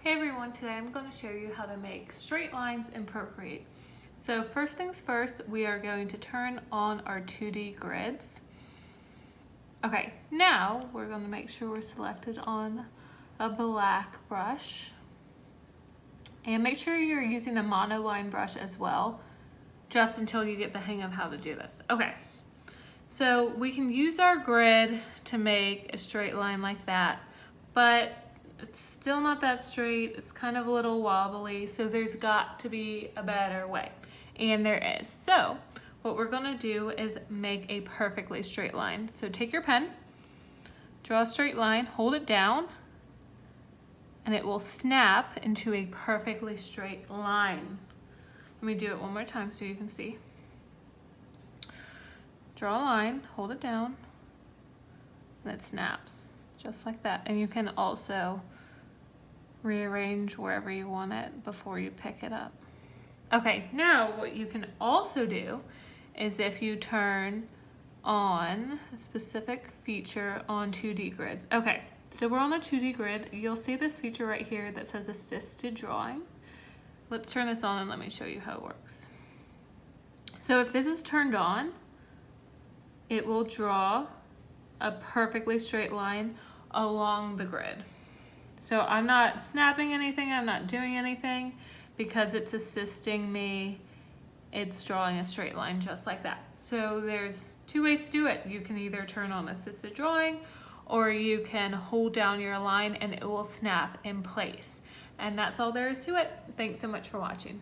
Hey everyone, today I'm going to show you how to make straight lines in Procreate. So first things first, we are going to turn on our 2D grids. Okay, now we're going to make sure we're selected on a black brush. And make sure you're using a monoline brush as well, just until you get the hang of how to do this. Okay, so we can use our grid to make a straight line like that, but it's still not that straight. It's kind of a little wobbly, so there's got to be a better way. And there is. So what we're gonna do is make a perfectly straight line. So take your pen, draw a straight line, hold it down, and it will snap into a perfectly straight line. Let me do it one more time so you can see. Draw a line, hold it down, and it snaps just like that. And you can also rearrange wherever you want it before you pick it up. Okay, now what you can also do is if you turn on a specific feature on 2D grids. Okay, so we're on the 2D grid. You'll see this feature right here that says assisted drawing. Let's turn this on and let me show you how it works. So if this is turned on, it will draw a perfectly straight line along the grid. So I'm not snapping anything, I'm not doing anything, because it's assisting me. It's drawing a straight line just like that. So there's two ways to do it. You can either turn on assisted drawing, or you can hold down your line and it will snap in place. And that's all there is to it. Thanks so much for watching.